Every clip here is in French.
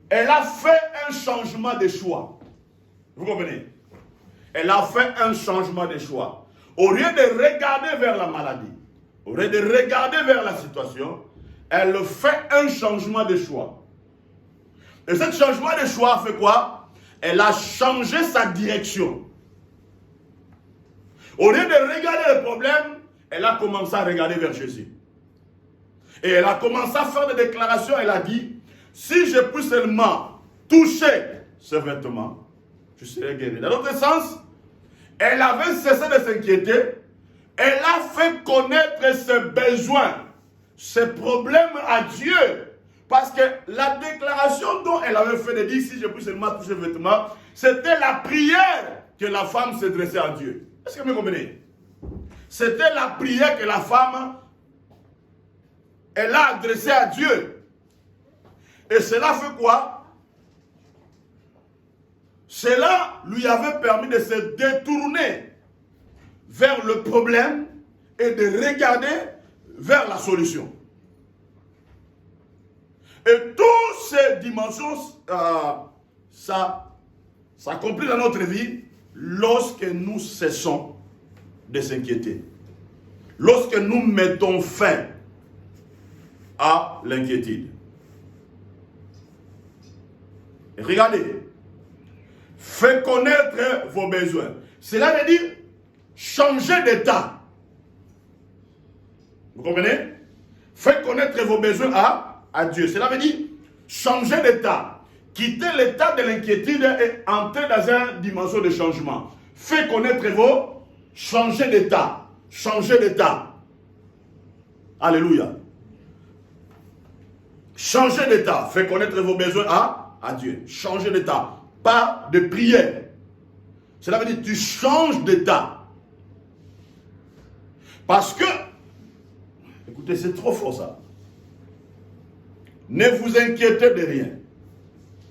elle a fait un changement de choix. Vous comprenez? Elle a fait un changement de choix. Au lieu de regarder vers la maladie, au lieu de regarder vers la situation, elle fait un changement de choix. Et ce changement de choix fait quoi? Elle a changé sa direction. Au lieu de regarder le problème, elle a commencé à regarder vers Jésus. Et elle a commencé à faire des déclarations. Elle a dit, si je puis seulement toucher ce vêtement, je serai guéri. Dans l'autre sens, elle avait cessé de s'inquiéter. Elle a fait connaître ses besoins, ses problèmes à Dieu. Parce que la déclaration dont elle avait fait de dire, si je puis seulement toucher le vêtement, c'était la prière que la femme s'adressait à Dieu. Est-ce que vous comprenez? C'était la prière que la femme, elle a adressée à Dieu. Et cela fait quoi? Cela lui avait permis de se détourner vers le problème et de regarder vers la solution. Et toutes ces dimensions, ça s'accomplit dans notre vie lorsque nous cessons de s'inquiéter. Lorsque nous mettons fin à l'inquiétude. Regardez. Faites connaître vos besoins. Cela veut dire changer d'état. Vous comprenez? Faites connaître vos besoins à Dieu. Cela veut dire changer d'état. Quitter l'état de l'inquiétude et entrer dans une dimension de changement. Faites connaître vos... Changer d'état. Changer d'état. Alléluia. Changer d'état. Faites connaître vos besoins à Dieu. Changer d'état. Pas de prière. Cela veut dire que tu changes d'état. Parce que, écoutez, c'est trop fort ça. Ne vous inquiétez de rien.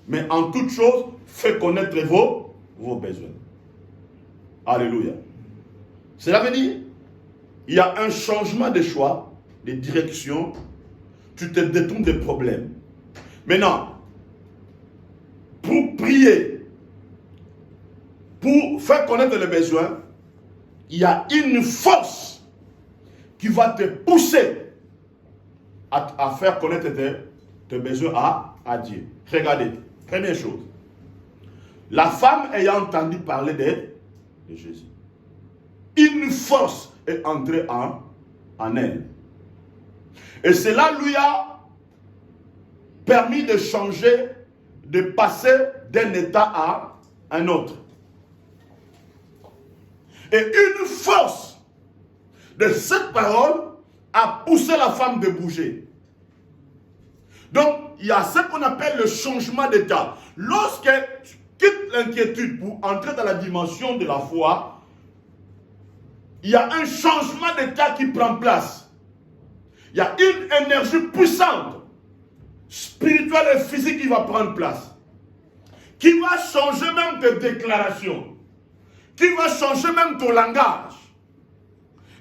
Mais en toute chose, faites connaître vos besoins. Alléluia. Cela veut dire, il y a un changement de choix, de direction. Tu te détournes des problèmes. Maintenant, pour prier, pour faire connaître les besoins, il y a une force qui va te pousser à faire connaître tes besoins à Dieu. Regardez, première chose. La femme ayant entendu parler de Jésus, une force est entrée en elle. Et cela lui a permis de changer, de passer d'un état à un autre. Et une force de cette parole a poussé la femme de bouger. Donc, il y a ce qu'on appelle le changement d'état. Lorsqu'elle quitte l'inquiétude pour entrer dans la dimension de la foi, il y a un changement d'état qui prend place. Il y a une énergie puissante, spirituelle et physique qui va prendre place. Qui va changer même tes déclarations. Qui va changer même ton langage.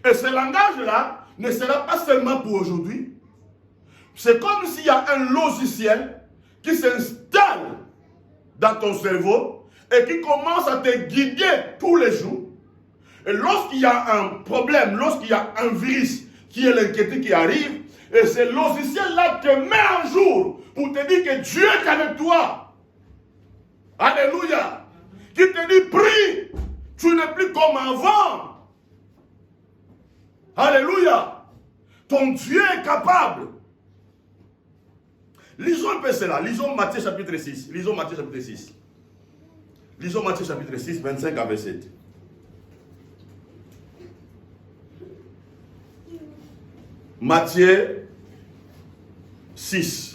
Et ce langage-là ne sera pas seulement pour aujourd'hui. C'est comme s'il y a un logiciel qui s'installe dans ton cerveau et qui commence à te guider tous les jours. Et lorsqu'il y a un problème, lorsqu'il y a un virus qui est l'inquiétude qui arrive, et ce logiciel-là te met un jour pour te dire que Dieu est avec toi. Alléluia. Qui te dit, prie, tu n'es plus comme avant. Alléluia. Ton Dieu est capable. Lisons un peu cela. Lisons Matthieu chapitre 6. Lisons Matthieu chapitre 6. Lisons Matthieu chapitre 6, 25 à 27. Matthieu 6.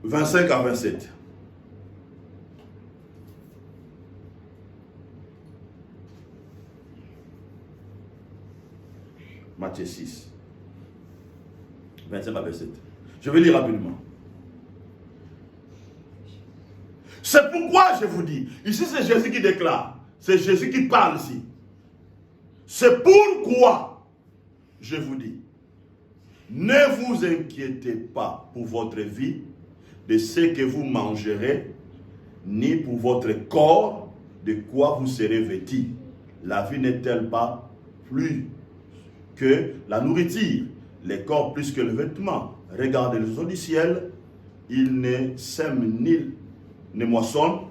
« 25 à 27. Matthieu 6. 25 à 27. Je vais lire rapidement. C'est pourquoi je vous dis, ici c'est Jésus qui déclare, c'est Jésus qui parle ici. C'est pourquoi je vous dis, Ne vous inquiétez pas pour votre vie, de ce que vous mangerez, ni pour votre corps, de quoi vous serez vêtis. La vie n'est-elle pas plus que la nourriture, les corps plus que le vêtement? Regardez les oiseaux du ciel, ils ne sèment ni ne moissonnent,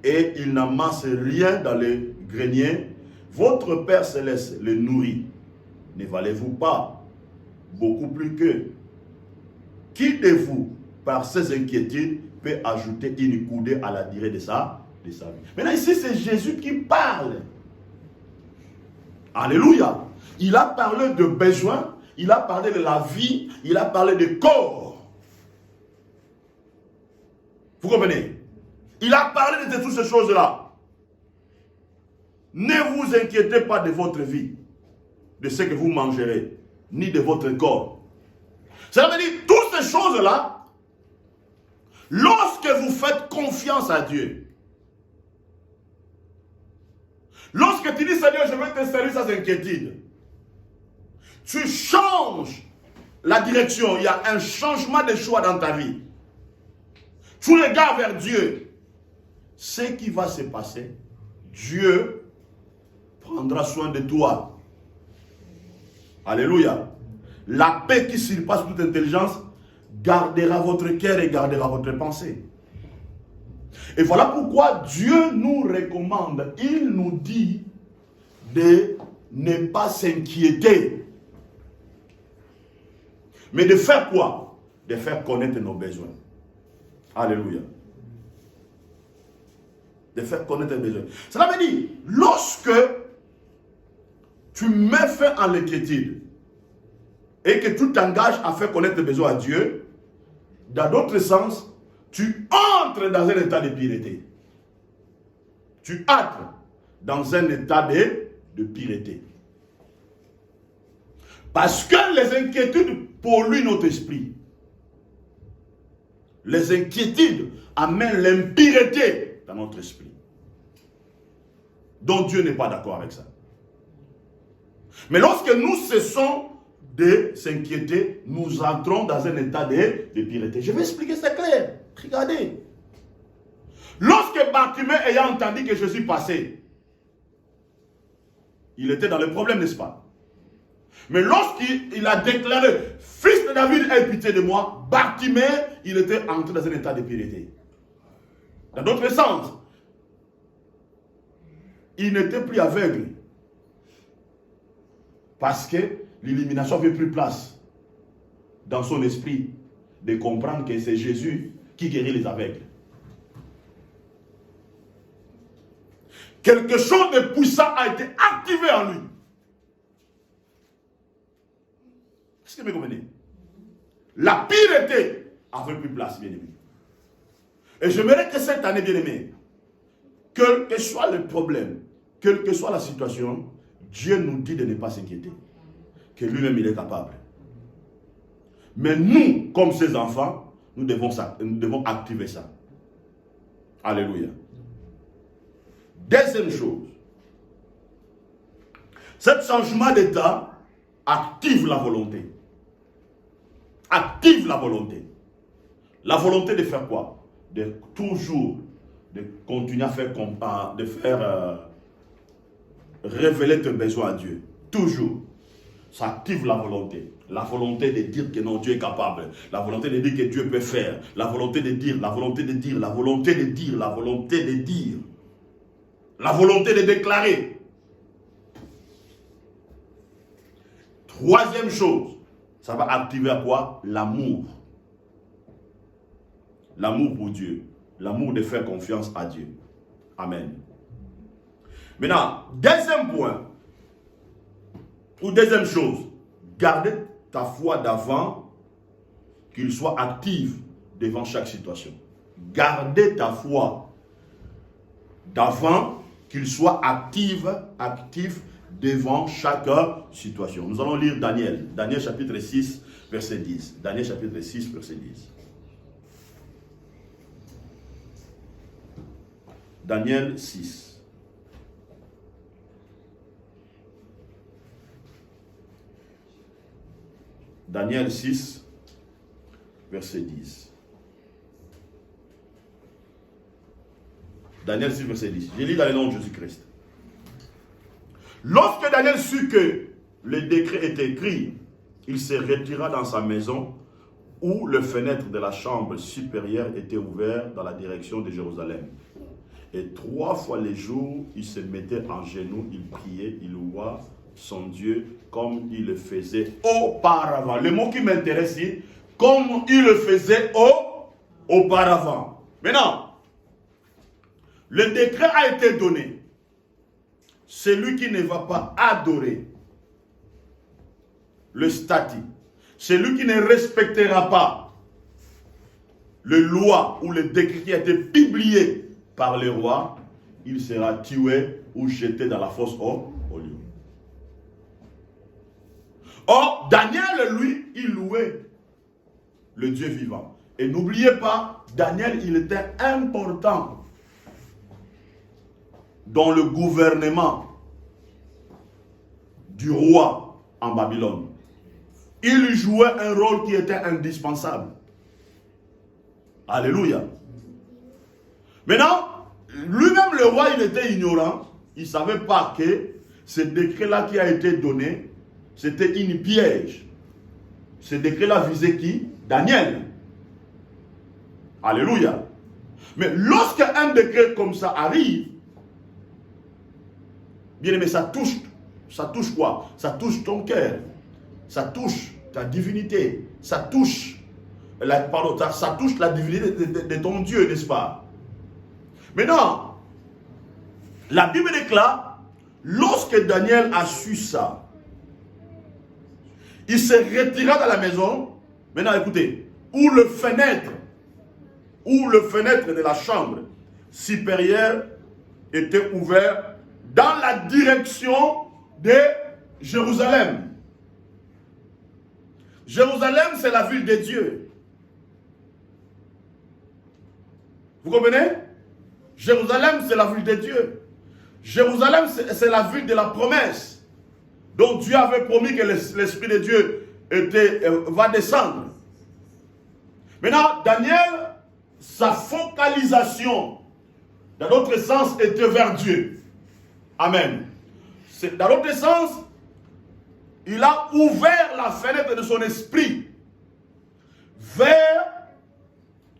et ils n'amassent rien dans les greniers. Votre Père Céleste les nourrit. Ne valez-vous pas beaucoup plus qu'eux? Qui de vous, par ses inquiétudes, peut ajouter une coudée à la durée de sa vie? Maintenant ici, c'est Jésus qui parle. Alléluia. Il a parlé de besoins, il a parlé de la vie, il a parlé de corps. Vous comprenez? Il a parlé de toutes ces choses-là. Ne vous inquiétez pas de votre vie, de ce que vous mangerez, ni de votre corps. Ça veut dire, toutes ces choses-là, lorsque vous faites confiance à Dieu, lorsque tu dis, Seigneur, je vais te servir sans inquiétude, tu changes la direction, il y a un changement de choix dans ta vie. Tu regardes vers Dieu. Ce qui va se passer, Dieu prendra soin de toi. Alléluia. La paix qui surpasse toute intelligence gardera votre cœur et gardera votre pensée. Et voilà pourquoi Dieu nous recommande, il nous dit de ne pas s'inquiéter. Mais de faire quoi? De faire connaître nos besoins. Alléluia. De faire connaître nos besoins. Cela veut dire, lorsque tu mets fin à l'inquiétude et que tu t'engages à faire connaître tes besoins à Dieu, dans d'autres sens, tu entres dans un état de piété. Tu entres dans un état de piété. Parce que les inquiétudes polluent notre esprit. Les inquiétudes amènent l'impureté dans notre esprit. Donc Dieu n'est pas d'accord avec ça. Mais lorsque nous cessons de s'inquiéter, nous entrons dans un état de piété. Je vais expliquer, c'est clair. Regardez. Lorsque Bartimée ayant entendu que Jésus passait, il était dans le problème, n'est-ce pas? Mais lorsqu'il a déclaré, fils de David, aie pitié de moi, Bartimée, il était entré dans un état de piété. Dans d'autres sens, il n'était plus aveugle. Parce que l'illumination n'avait plus place dans son esprit de comprendre que c'est Jésus qui guérit les aveugles. Quelque chose de puissant a été activé en lui. Est-ce que vous me comprenez? La piété avait plus place, bien aimé. Et j'aimerais que cette année, bien aimé, quel que soit le problème, quelle que soit la situation, Dieu nous dit de ne pas s'inquiéter. Que lui-même, il est capable. Mais nous, comme ses enfants, nous devons activer ça. Alléluia. Deuxième chose. Ce changement d'état active la volonté. Active la volonté. La volonté de faire quoi? De toujours, de continuer à faire, révéler tes besoins à Dieu. Toujours. Ça active la volonté. La volonté de dire que non, Dieu est capable. La volonté de dire que Dieu peut faire. La volonté de dire, la volonté de dire, la volonté de dire, la volonté de dire. La volonté de déclarer. Troisième chose, ça va activer à quoi? L'amour. L'amour pour Dieu. L'amour de faire confiance à Dieu. Amen. Maintenant, deuxième point, ou deuxième chose, garder ta foi d'avant, qu'il soit active devant chaque situation. Gardez ta foi d'avant, qu'il soit actif devant chaque situation. Nous allons lire Daniel. Daniel chapitre 6, verset 10. Daniel chapitre 6, verset 10. Daniel 6. Daniel 6, verset 10. Daniel 6, verset 10. Je lis dans le nom de Jésus-Christ. Lorsque Daniel sut que le décret était écrit, il se retira dans sa maison où les fenêtres de la chambre supérieure étaient ouvertes dans la direction de Jérusalem. Et 3 fois les jours, il se mettait en genoux, il priait, il louait son Dieu comme il le faisait auparavant. Le mot qui m'intéresse ici, comme il le faisait auparavant. Maintenant, le décret a été donné. Celui qui ne va pas adorer le statut, celui qui ne respectera pas le loi ou le décret qui a été publié par le roi, il sera tué ou jeté dans la fosse au lion. Or, Daniel, lui, il louait le Dieu vivant. Et n'oubliez pas, Daniel, il était important dans le gouvernement du roi en Babylone. Il jouait un rôle qui était indispensable. Alléluia. Maintenant, lui-même le roi, il était ignorant. Il ne savait pas que ce décret-là qui a été donné, c'était une piège. Ce décret-là visait qui? Daniel. Alléluia. Mais lorsque un décret comme ça arrive, bien aimé, ça touche quoi? Ça touche ton cœur. Ça touche ta divinité. Ça touche ça touche la divinité de ton Dieu, n'est-ce pas? Maintenant, la Bible déclare, lorsque Daniel a su ça, il se retira dans la maison. Maintenant, écoutez, où le fenêtre de la chambre supérieure était ouvert dans la direction de Jérusalem. Jérusalem, c'est la ville de Dieu. Vous comprenez? Jérusalem, c'est la ville de Dieu. Jérusalem, c'est la ville de la promesse. Donc Dieu avait promis que l'Esprit de Dieu va descendre. Maintenant, Daniel, sa focalisation, dans l'autre sens, était vers Dieu. Amen. Dans l'autre sens, il a ouvert la fenêtre de son esprit vers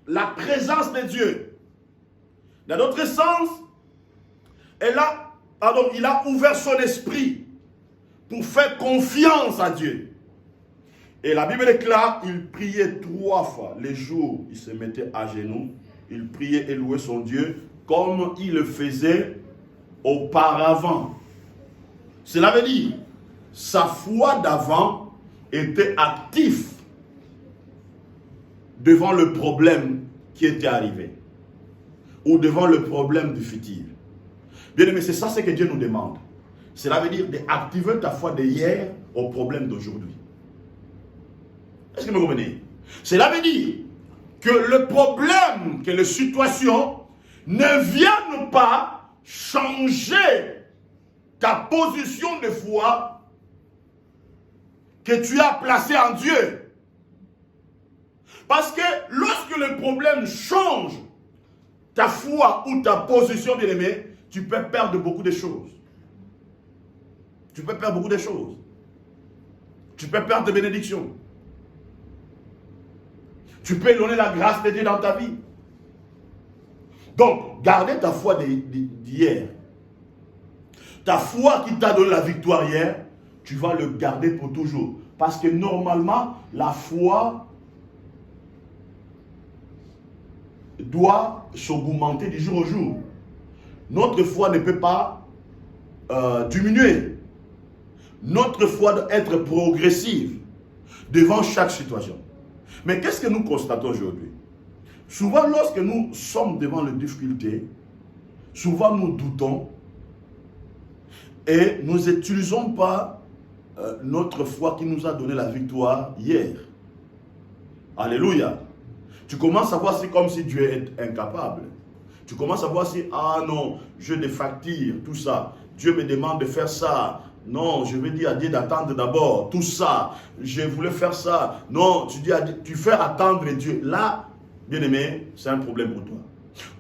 la présence de Dieu. Dans l'autre sens, il a ouvert son esprit pour faire confiance à Dieu. Et la Bible déclare, il priait 3 fois. Les jours, il se mettait à genoux, il priait et louait son Dieu comme il le faisait auparavant. Cela veut dire, sa foi d'avant était active devant le problème qui était arrivé ou devant le problème du futur. Bien aimé, c'est ça ce que Dieu nous demande. Cela veut dire d'activer ta foi d'hier au problème d'aujourd'hui. Est-ce que vous comprenez? Cela veut dire que le problème, que les situations ne viennent pas changer ta position de foi que tu as placée en Dieu. Parce que lorsque le problème change ta foi ou ta position, bien aimé, tu peux perdre beaucoup de choses. Tu peux perdre beaucoup de choses. Tu peux perdre des bénédictions. Tu peux éloigner la grâce de Dieu dans ta vie. Donc, gardez ta foi d'hier. Ta foi qui t'a donné la victoire hier, tu vas le garder pour toujours. Parce que normalement, la foi doit s'augmenter du jour au jour. Notre foi ne peut pas diminuer. Notre foi doit être progressive devant chaque situation. Mais qu'est-ce que nous constatons aujourd'hui? Souvent, lorsque nous sommes devant les difficultés, souvent nous doutons et nous n'utilisons pas notre foi qui nous a donné la victoire hier. Alléluia. Tu commences à voir c'est comme si Dieu est incapable. Tu commences à voir si, ah non, je des factures, tout ça. Dieu me demande de faire ça. Non, je vais dire à Dieu d'attendre d'abord. Tout ça, je voulais faire ça. Non, tu dis à Dieu, tu fais attendre Dieu. Là, bien aimé, c'est un problème pour toi.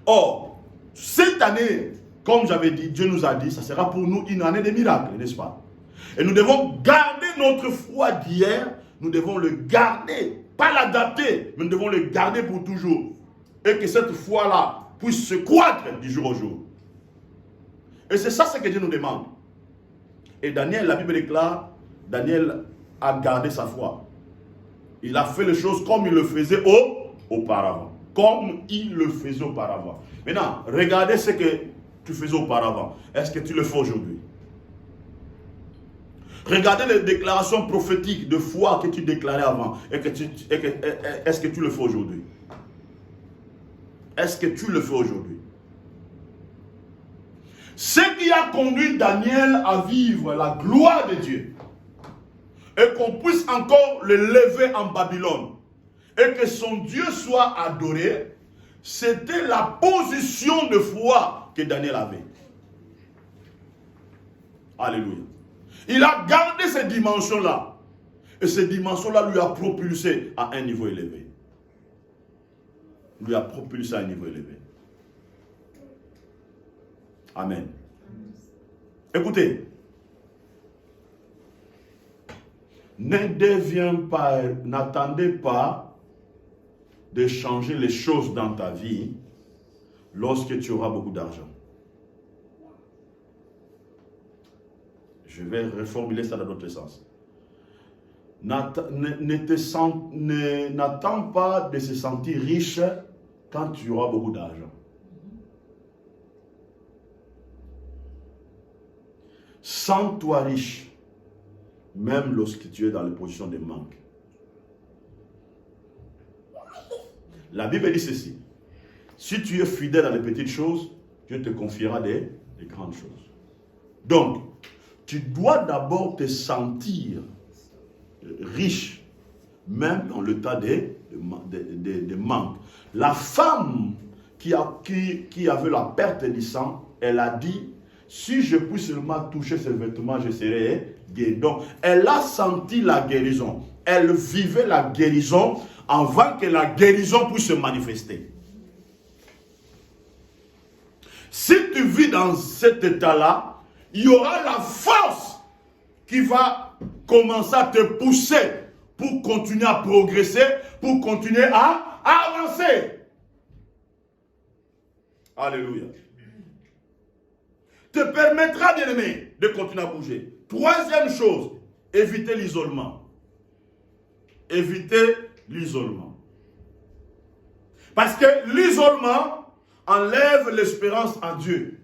Or, cette année, comme j'avais dit, Dieu nous a dit, ça sera pour nous une année de miracles, n'est-ce pas? Et nous devons garder notre foi d'hier, nous devons le garder, pas l'adapter, mais nous devons le garder pour toujours. Et que cette foi-là puisse se croître du jour au jour. Et c'est ça ce que Dieu nous demande. Et Daniel, la Bible déclare, Daniel a gardé sa foi. Il a fait les choses comme il le faisait auparavant. Comme il le faisait auparavant. Maintenant, regardez ce que tu faisais auparavant. Est-ce que tu le fais aujourd'hui? Regardez les déclarations prophétiques de foi que tu déclarais avant. Est-ce que tu le fais aujourd'hui? Est-ce que tu le fais aujourd'hui? Ce qui a conduit Daniel à vivre la gloire de Dieu et qu'on puisse encore le lever en Babylone et que son Dieu soit adoré, c'était la position de foi que Daniel avait. Alléluia. Il a gardé ces dimensions-là et ces dimensions-là lui a propulsé à un niveau élevé. Lui a propulsé à un niveau élevé. Amen. Écoutez, n'attendez pas de changer les choses dans ta vie lorsque tu auras beaucoup d'argent. Je vais reformuler ça dans l'autre sens. N'attends pas de se sentir riche quand tu auras beaucoup d'argent. Sens-toi riche, même lorsque tu es dans les positions de manque. La Bible dit ceci. Si tu es fidèle dans les petites choses, Dieu te confiera des grandes choses. Donc, tu dois d'abord te sentir riche, même dans le tas de manque. La femme qui avait la perte du sang, elle a dit, si je puis seulement toucher ses vêtements, je serai guéri. Donc, elle a senti la guérison. Elle vivait la guérison avant que la guérison puisse se manifester. Si tu vis dans cet état-là, il y aura la force qui va commencer à te pousser pour continuer à progresser, pour continuer à avancer. Alléluia. Te permettra, bien aimé, de continuer à bouger. Troisième chose, éviter l'isolement. Éviter l'isolement. Parce que l'isolement enlève l'espérance en Dieu.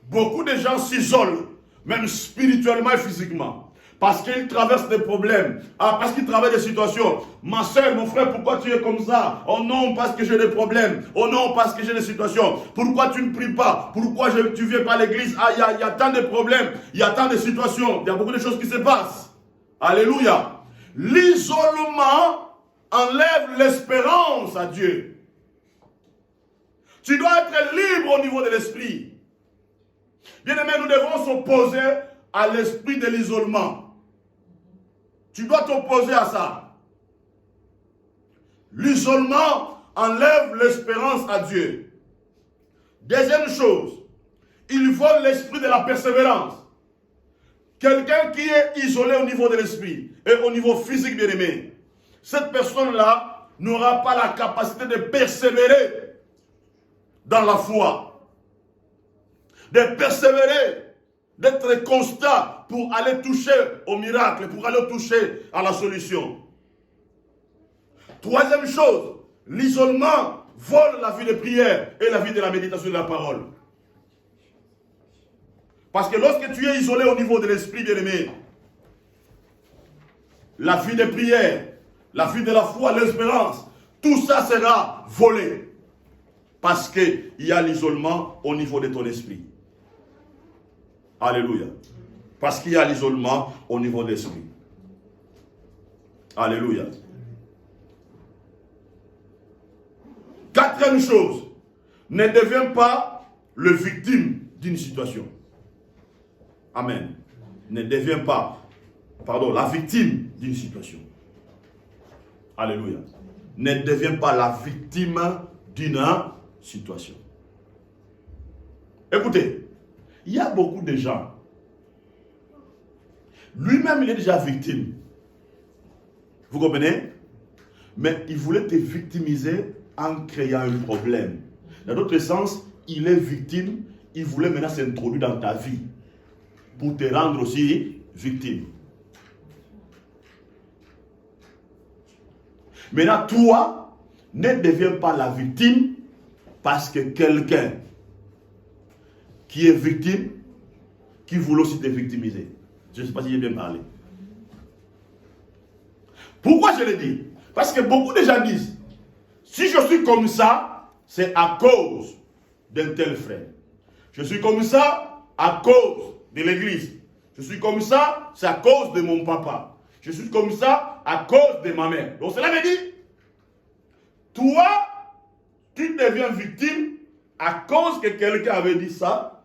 Beaucoup de gens s'isolent, même spirituellement et physiquement. Parce qu'ils traversent des problèmes. Parce qu'ils traversent des situations. Ma soeur, mon frère, pourquoi tu es comme ça? Oh non, parce que j'ai des problèmes. Oh non, parce que j'ai des situations. Pourquoi tu ne pries pas? Pourquoi tu ne viens pas à l'église? Ah, il y a tant de problèmes. Il y a tant de situations. Il y a beaucoup de choses qui se passent. Alléluia. L'isolement enlève l'espérance à Dieu. Tu dois être libre au niveau de l'esprit. Bien aimé, nous devons s'opposer à l'esprit de l'isolement. Tu dois t'opposer à ça. L'isolement enlève l'espérance à Dieu. Deuxième chose, il vole l'esprit de la persévérance. Quelqu'un qui est isolé au niveau de l'esprit et au niveau physique, bien aimé, cette personne-là n'aura pas la capacité de persévérer dans la foi, de persévérer, d'être constant pour aller toucher au miracle, pour aller toucher à la solution. Troisième chose, l'isolement vole la vie de prière et la vie de la méditation de la parole. Parce que lorsque tu es isolé au niveau de l'esprit, bien-aimé, la vie de prière, la vie de la foi, l'espérance, tout ça sera volé. Parce qu'il y a l'isolement au niveau de ton esprit. Alléluia. Parce qu'il y a l'isolement au niveau de l'esprit. Alléluia. Quatrième chose, ne deviens pas le victime d'une situation. Amen. ne devient pas, la victime d'une situation. Alléluia. Ne devient pas la victime d'une situation. Écoutez, il y a beaucoup de gens. Lui-même, il est déjà victime. Vous comprenez? Mais il voulait te victimiser en créant un problème. Dans d'autres sens, il est victime. Il voulait maintenant s'introduire dans ta vie pour te rendre aussi victime. Maintenant, toi, ne deviens pas la victime parce que quelqu'un qui est victime, qui voulait aussi te victimiser. Je ne sais pas si j'ai bien parlé. Pourquoi je le dis? Parce que beaucoup de gens disent, si je suis comme ça, c'est à cause d'un tel frère. Je suis comme ça à cause de l'église. Je suis comme ça, c'est à cause de mon papa. Je suis comme ça à cause de ma mère. Donc cela veut dire, toi, tu deviens victime à cause que quelqu'un avait dit ça.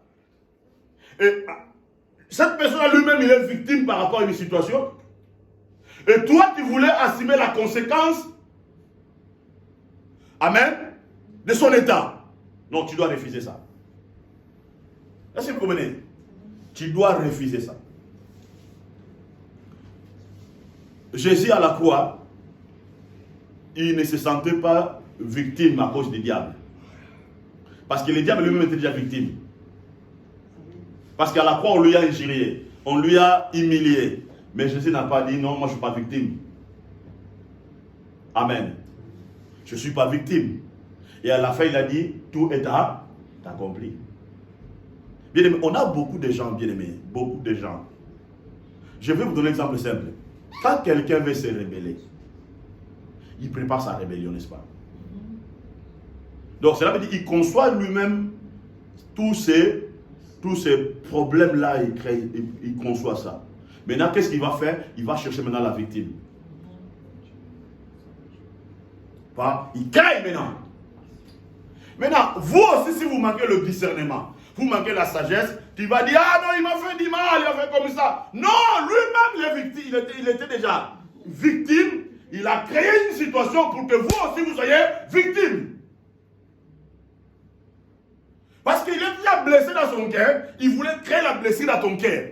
Et cette personne lui-même, il est victime par rapport à une situation. Et toi, tu voulais assumer la conséquence, amen, de son état. Non, tu dois refuser ça. Est-ce que vous comprenez? Tu dois refuser ça. Jésus à la croix, il ne se sentait pas victime à cause du diable. Parce que le diable lui-même était déjà victime. Parce qu'à la croix, on lui a injurié, on lui a humilié. Mais Jésus n'a pas dit non, moi je ne suis pas victime. Amen. Je ne suis pas victime. Et à la fin, il a dit, tout est accompli. Bien aimé, on a beaucoup de gens, bien aimés, beaucoup de gens. Je vais vous donner un exemple simple. Quand quelqu'un veut se rebeller, il prépare sa rébellion, n'est-ce pas? Donc cela veut dire qu'il conçoit lui-même tous ces problèmes-là, il conçoit ça. Maintenant, qu'est-ce qu'il va faire? Il va chercher maintenant la victime. Il crée maintenant. Maintenant, vous aussi, si vous manquez le discernement, vous manquez la sagesse, tu vas dire, ah non, il m'a fait du mal, il a fait comme ça. Non, lui-même, il était déjà victime. Il a créé une situation pour que vous aussi, vous soyez victime. Parce qu'il est déjà blessé dans son cœur, il voulait créer la blessure dans ton cœur.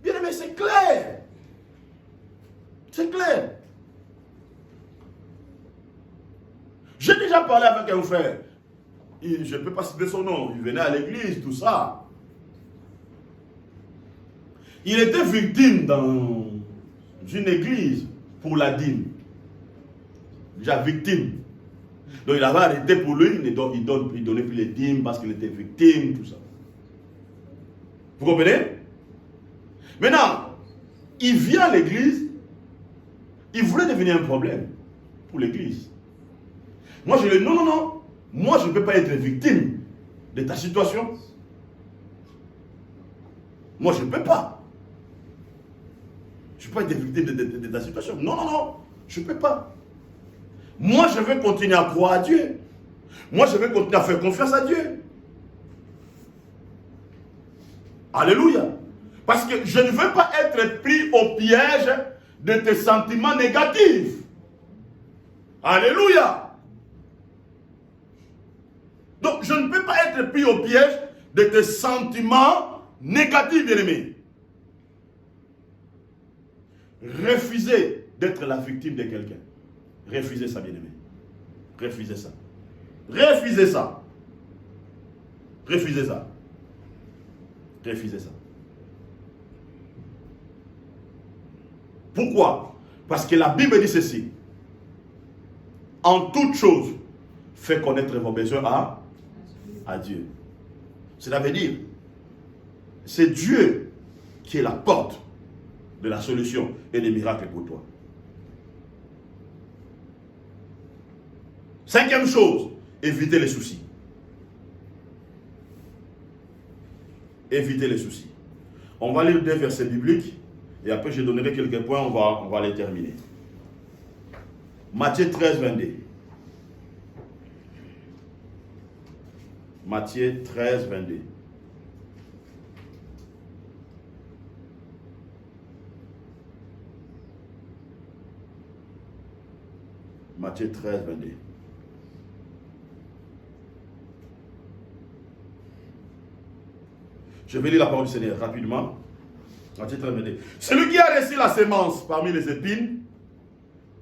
Bien aimé, c'est clair. C'est clair. J'ai déjà parlé avec un frère. Je ne peux pas citer son nom. Il venait à l'église, tout ça. Il était victime dans une église pour la dîme. Déjà victime. Donc il avait arrêté pour lui. Il ne donnait plus les dîmes parce qu'il était victime, tout ça. Vous comprenez? Maintenant, il vient à l'église. Il voulait devenir un problème pour l'église. Moi, je lui ai dit, non. Moi, je ne peux pas être victime de ta situation. Moi, je ne peux pas. Je ne peux pas être victime de ta situation. Non. Je ne peux pas. Moi, je vais continuer à croire à Dieu. Moi, je vais continuer à faire confiance à Dieu. Alléluia. Parce que je ne veux pas être pris au piège de tes sentiments négatifs. Alléluia. Donc, je ne peux pas être pris au piège de tes sentiments négatifs, bien-aimés. Refusez d'être la victime de quelqu'un. Refusez ça, bien-aimé. Refusez ça. Refusez ça. Refusez ça. Refusez ça. Pourquoi? Parce que la Bible dit ceci. En toute chose, faites connaître vos besoins à Dieu. Cela veut dire, c'est Dieu qui est la porte de la solution et des miracles pour toi. Cinquième chose, évitez les soucis. Évitez les soucis. On va lire 2 versets bibliques et après je donnerai quelques points, on va les terminer. Matthieu 13, 22. Matthieu 13, 22. Matthieu 13, 22. Je vais lire la parole du Seigneur rapidement. Matthieu 13, 22. Celui qui a reçu la sémence parmi les épines,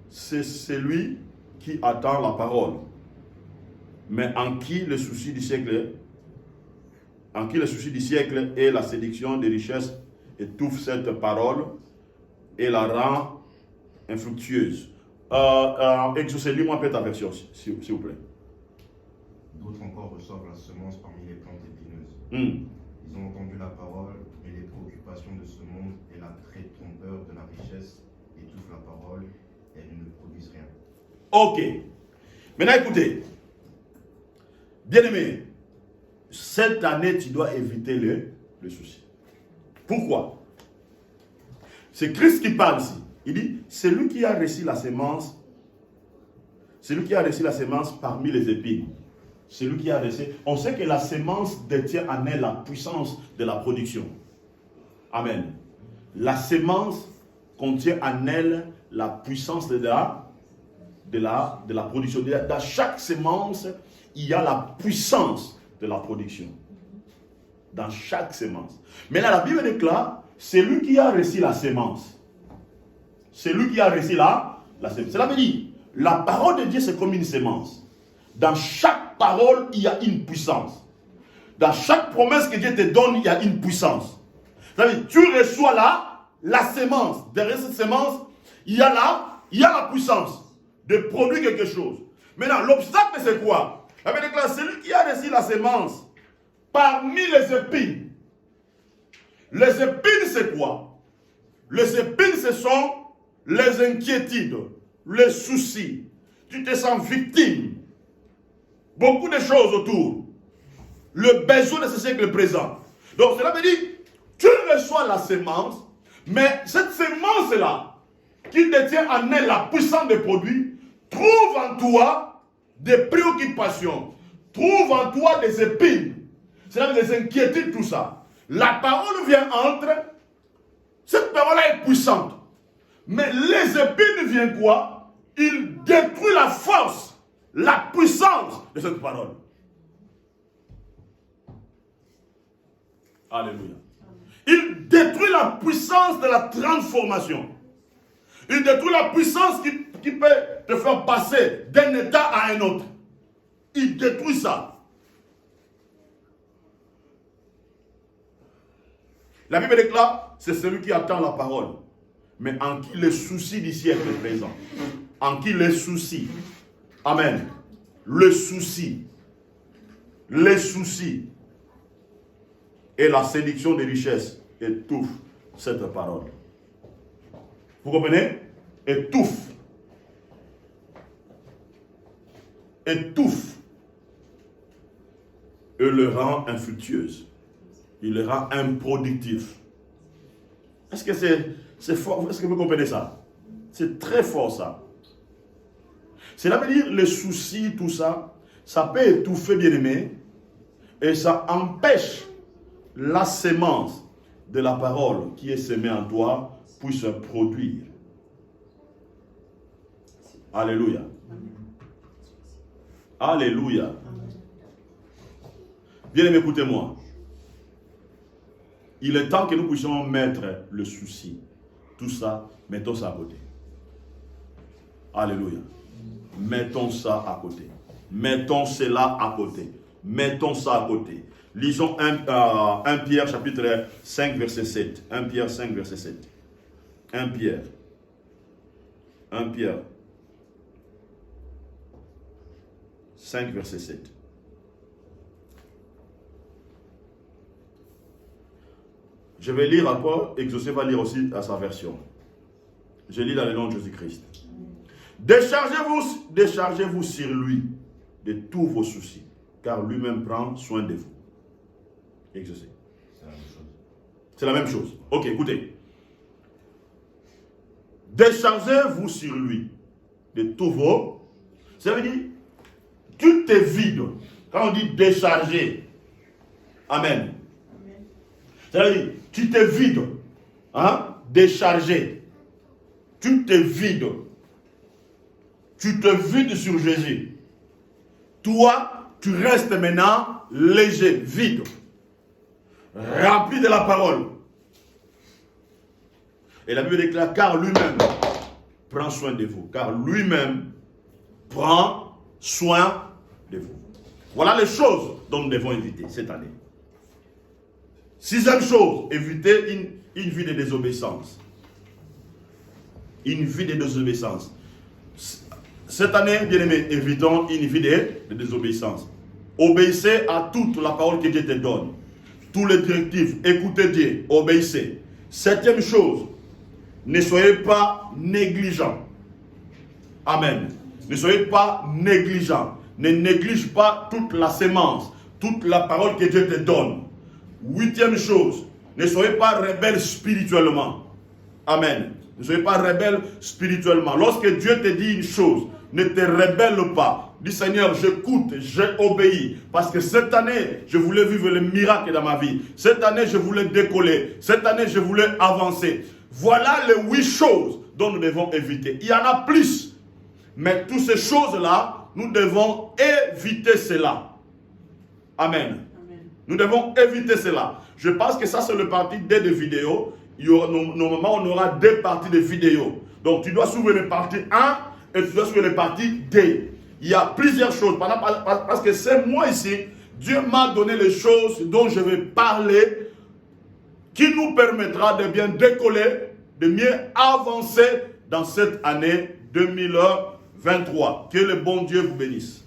c'est celui qui attend la parole, mais en qui le souci du siècle, et la séduction des richesses étouffent cette parole et la rend infructueuse. Exaucez, lis-moi peut-être ta version, s'il vous plaît. D'autres encore reçoivent la semence parmi les plantes épineuses. Ils ont entendu la parole, mais les préoccupations de ce monde et l'attrait trompeur de la richesse étouffent la parole et elles ne produisent rien. Ok. Maintenant écoutez. Bien-aimé, cette année tu dois éviter le souci. Pourquoi? C'est Christ qui parle ici. Il dit, c'est lui qui a reçu la sémence. C'est lui qui a reçu la sémence parmi les épines. C'est lui qui a reçu. On sait que la sémence détient en elle la puissance de la production. Amen. La sémence contient en elle la puissance de la production. Dans chaque sémence, il y a la puissance de la production. Dans chaque sémence. Mais là, la Bible déclare, c'est lui qui a reçu la sémence. C'est lui qui a reçu la sémence. Cela veut dire, la parole de Dieu, c'est comme une sémence. Dans chaque parole, il y a une puissance. Dans chaque promesse que Dieu te donne, il y a une puissance. Ça veut dire, tu reçois la sémence. Derrière cette sémence, il y a la puissance de produire quelque chose. Maintenant, l'obstacle, c'est quoi? La Bible déclare, celui qui a reçu la sémence parmi les épines. Les épines, c'est quoi? Les épines, ce sont les inquiétudes, les soucis. Tu te sens victime. Beaucoup de choses autour. Le besoin de ce siècle présent. Donc cela veut dire, tu reçois la sémence, mais cette sémence-là, qui détient en elle la puissance des produits, trouve en toi des préoccupations, trouve en toi des épines, c'est-à-dire des inquiétudes, tout ça. La parole vient entre, cette parole-là est puissante. Mais les épines viennent quoi? Il détruit la force, la puissance de cette parole. Alléluia. Il détruit la puissance de la transformation. Il détruit la puissance qui peut te faire passer d'un état à un autre. Il détruit ça. La Bible déclare, c'est celui qui attend la parole, mais en qui les soucis du siècle présent. En qui les soucis. Amen. Le souci. Les soucis. Et la séduction des richesses étouffe cette parole. Vous comprenez? Étouffe. Étouffe. Et le rend infructueuse. Il le rend improductif. Est-ce que c'est fort? Est-ce que vous comprenez ça? C'est très fort ça. Cela veut dire les soucis, tout ça, ça peut étouffer, bien-aimé, et ça empêche la sémence de la parole qui est sémée en toi puisse produire. Alléluia. Alléluia. Bien-aimé, écoutez-moi. Il est temps que nous puissions mettre le souci. Tout ça, mettons ça à côté. Alléluia. Mettons ça à côté. Mettons cela à côté. Mettons ça à côté. Lisons 1 Pierre chapitre 5 verset 7. 1 Pierre 5 verset 7. 1 Pierre. 1 Pierre 5 verset 7. Je vais lire après, Exaucé va lire aussi à sa version. Je lis dans le nom de Jésus-Christ. Déchargez-vous sur lui de tous vos soucis, car lui-même prend soin de vous. Exaucé. C'est la même chose. C'est la même chose. Ok, écoutez. Déchargez-vous sur lui de tous vos... Ça veut dire, tu te vides. Quand on dit décharger, amen. C'est-à-dire, tu te vides, hein? Décharger. Tu te vides. Tu te vides sur Jésus. Toi, tu restes maintenant léger, vide, rempli de la parole. Et la Bible déclare, car lui-même prend soin de vous. Car lui-même prend soin de vous. Voilà les choses dont nous devons éviter cette année. 6e chose, éviter une vie de désobéissance. Une vie de désobéissance. Cette année, bien aimé, évitons une vie de désobéissance. Obéissez à toute la parole que Dieu te donne. Tous les directives, écoutez Dieu, obéissez. 7e chose, ne soyez pas négligents. Amen. Ne soyez pas négligents. Ne néglige pas toute la sémence, toute la parole que Dieu te donne. 8e chose, ne soyez pas rebelles spirituellement. Amen. Ne soyez pas rebelles spirituellement. Lorsque Dieu te dit une chose, ne te rebelle pas. Dis Seigneur, j'écoute, j'obéis. Parce que cette année, je voulais vivre le miracle dans ma vie. Cette année, je voulais décoller. Cette année, je voulais avancer. Voilà les 8 choses dont nous devons éviter. Il y en a plus. Mais toutes ces choses-là, nous devons éviter cela. Amen. Nous devons éviter cela. Je pense que ça, c'est le parti D de vidéo. Normalement, on aura 2 parties de vidéo. Donc, tu dois suivre le parti 1 et tu dois suivre le parti D. Il y a plusieurs choses. Parce que c'est moi ici, Dieu m'a donné les choses dont je vais parler qui nous permettra de bien décoller, de mieux avancer dans cette année 2023. Que le bon Dieu vous bénisse.